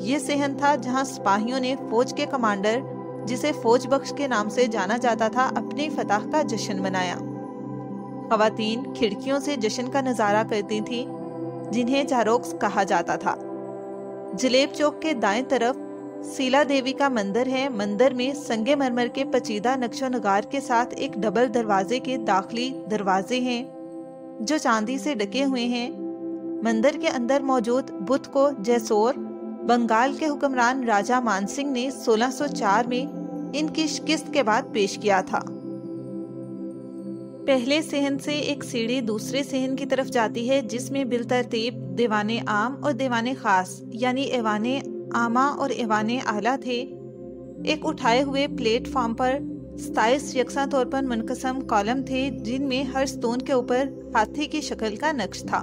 یہ صحن تھا جہاں سپاہیوں نے فوج کے کمانڈر، جسے فوج بخش کے نام سے جانا جاتا تھا، اپنی فتح کا جشن منایا۔ خواتین کھڑکیوں سے جشن کا نظارہ کرتی تھیں، جنہیں جاروکس کہا جاتا تھا۔ جلیب چوک کے دائیں طرف سیلا دیوی کا مندر ہے۔ مندر میں سنگ مرمر کے پیچیدہ نقش و نگار کے ساتھ ایک ڈبل دروازے کے داخلی دروازے ہیں جو چاندی سے ڈھکے ہوئے ہیں۔ مندر کے اندر موجود بت کو جیسور، بنگال کے حکمران راجہ مان سنگھ نے 1604 میں ان کی شکست کے بعد پیش کیا تھا۔ پہلے صحن سے ایک سیڑھی دوسرے صحن کی طرف جاتی ہے، جس میں بالترتیب دیوان عام اور دیوان خاص یعنی ایوان عامہ اور ایوان اعلیٰ تھے۔ ایک اٹھائے ہوئے پلیٹ فارم پر 27 یکساں طور پر منقسم کالم تھے، جن میں ہر ستون کے اوپر ہاتھی کی شکل کا نقش تھا۔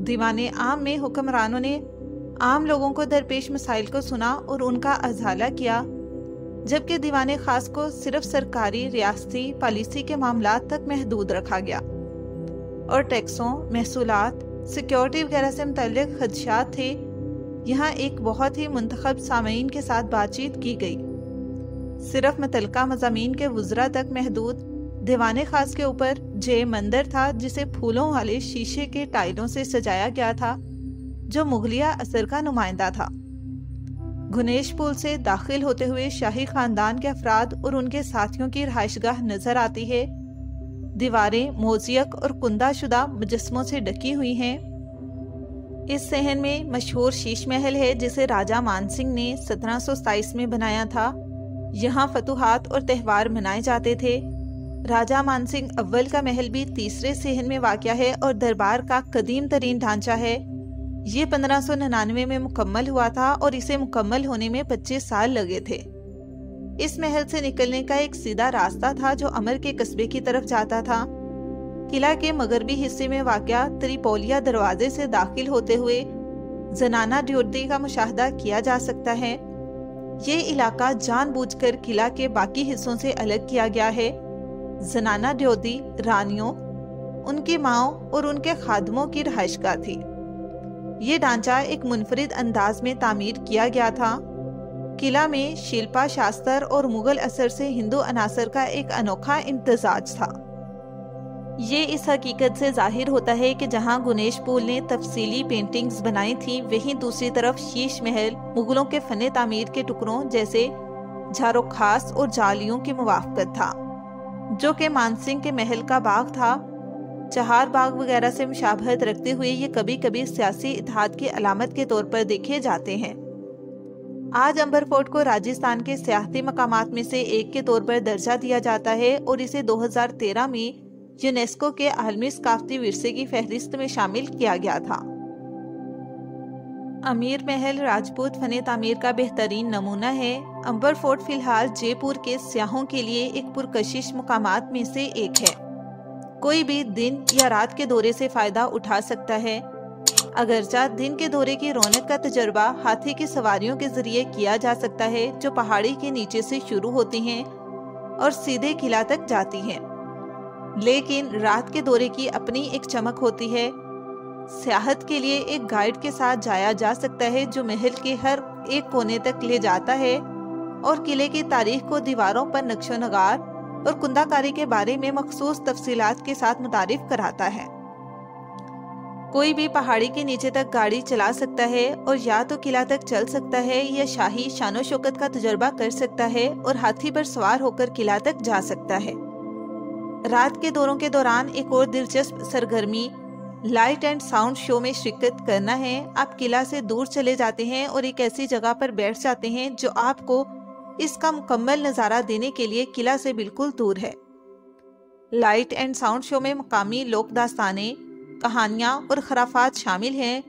دیوان عام میں حکمرانوں نے عام لوگوں کو درپیش مسائل کو سنا اور ان کا ازالہ کیا، جبکہ دیوان خاص کو صرف سرکاری ریاستی پالیسی کے معاملات تک محدود رکھا گیا اور ٹیکسوں، محصولات، سیکیورٹی وغیرہ سے متعلق خدشات تھے۔ یہاں ایک بہت ہی منتخب سامعین کے ساتھ بات چیت کی گئی، صرف متعلقہ مضامین کے وزراء تک محدود۔ دیوان خاص کے اوپر جے مندر تھا، جسے پھولوں والے شیشے کے ٹائلوں سے سجایا گیا تھا، جو مغلیہ اثر کا نمائندہ تھا۔ گنیش پول سے داخل ہوتے ہوئے شاہی خاندان کے افراد اور ان کے ساتھیوں کی رہائش گاہ نظر آتی ہے۔ دیواریں موزیک اور کندہ شدہ مجسموں سے ڈھکی ہوئی ہیں۔ اس صحن میں مشہور شیش محل ہے، جسے راجہ مان سنگھ نے 1727 میں بنایا تھا۔ یہاں فتوحات اور تہوار منائے جاتے تھے۔ راجہ مان سنگھ اول کا محل بھی تیسرے صحن میں واقع ہے اور دربار کا قدیم ترین ڈھانچہ ہے۔ یہ 1599 میں مکمل ہوا تھا اور اسے مکمل ہونے میں 25 سال لگے تھے۔ اس محل سے نکلنے کا ایک سیدھا راستہ تھا جو امر کے قصبے کی طرف جاتا تھا۔ قلعہ کے مغربی حصے میں واقع تریپولیا دروازے سے داخل ہوتے ہوئے زنانہ ڈیوٹی کا مشاہدہ کیا جا سکتا ہے۔ یہ علاقہ جان بوجھ کر قلعہ کے باقی حصوں سے الگ کیا گیا ہے۔ زنانہ ڈیوٹی رانیوں، ان کی ماؤں اور ان کے خادموں کی رہائش گاہ تھی۔ یہ ڈھانچہ ایک منفرد انداز میں تعمیر کیا گیا تھا۔ قلعہ میں شلپا شاستر اور مغل اثر سے ہندو عناصر کا ایک انوکھا امتزاج تھا۔ یہ اس حقیقت سے ظاہر ہوتا ہے کہ جہاں گنیش پول نے تفصیلی پینٹنگز بنائی تھیں، وہیں دوسری طرف شیش محل مغلوں کے فن تعمیر کے ٹکڑوں جیسے جھارو خاص اور جالیوں کی موافقت تھا، جو کہ مان سنگھ کے محل کا باغ تھا۔ چہار باغ وغیرہ سے مشابہت رکھتے ہوئے یہ کبھی کبھی سیاسی اتحاد کی علامت کے طور پر دیکھے جاتے ہیں۔ آج امبر فورٹ کو راجستھان کے سیاحتی مقامات میں سے ایک کے طور پر درجہ دیا جاتا ہے اور اسے 2013 میں یونیسکو کے عالمی ثقافتی ورثے کی فہرست میں شامل کیا گیا تھا۔ امیر محل راجپوت فن تعمیر کا بہترین نمونہ ہے۔ امبر فورٹ فی الحال جے پور کے سیاحوں کے لیے ایک پرکشش مقامات میں سے ایک ہے۔ کوئی بھی دن یا رات کے دورے سے فائدہ اٹھا سکتا ہے۔ اگرچہ دن کے دورے کی رونق کا تجربہ ہاتھی کی سواریوں کے ذریعے کیا جا سکتا ہے، جو پہاڑی کے نیچے سے شروع ہوتی ہیں اور سیدھے قلعہ تک جاتی ہیں، لیکن رات کے دورے کی اپنی ایک چمک ہوتی ہے۔ سیاحت کے لیے ایک گائیڈ کے ساتھ جایا جا سکتا ہے جو محل کے ہر ایک کونے تک لے جاتا ہے اور قلعے کی تاریخ کو دیواروں پر نقش و نگار اور کندہ کاری کے بارے میں مخصوص تفصیلات کے ساتھ متعارف کراتا ہے۔ کوئی بھی پہاڑی کے نیچے تک گاڑی چلا سکتا ہے اور یا تو قلعہ تک چل سکتا ہے یا شاہی شان و شوکت کا تجربہ کر سکتا ہے اور ہاتھی پر سوار ہو کر قلعہ تک جا سکتا ہے۔ رات کے دوروں کے دوران ایک اور دلچسپ سرگرمی لائٹ اینڈ ساؤنڈ شو میں شرکت کرنا ہے۔ آپ قلعہ سے دور چلے جاتے ہیں اور ایک ایسی جگہ پر بیٹھ جاتے ہیں جو آپ کو اس کا مکمل نظارہ دینے کے لیے قلعہ سے بالکل دور ہے۔ لائٹ اینڈ ساؤنڈ شو میں مقامی لوک داستانیں، کہانیاں اور خرافات شامل ہیں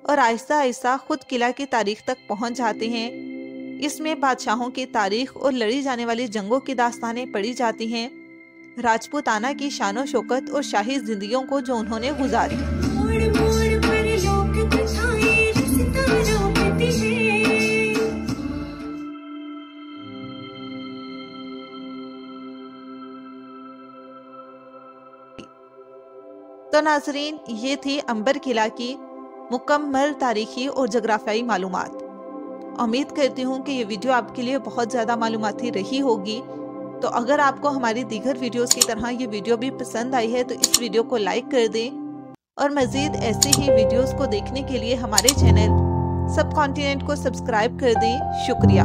اور آہستہ آہستہ خود قلعہ کی تاریخ تک پہنچ جاتے ہیں۔ اس میں بادشاہوں کی تاریخ اور لڑی جانے والی جنگوں کی داستانیں پڑھی جاتی ہیں، راجپوتانہ کی شان و شوکت اور شاہی زندگیوں کو جو انہوں نے گزاری۔ تو ناظرین، یہ تھی امبر قلعہ کی مکمل تاریخی اور جغرافیائی معلومات۔ امید کرتی ہوں کہ یہ ویڈیو آپ کے لیے بہت زیادہ معلوماتی رہی ہوگی۔ تو اگر آپ کو ہماری دیگر ویڈیوز کی طرح یہ ویڈیو بھی پسند آئی ہے تو اس ویڈیو کو لائک کر دیں، اور مزید ایسے ہی ویڈیوز کو دیکھنے کے لیے ہمارے چینل سب کانٹیننٹ کو سبسکرائب کر دیں۔ شکریہ۔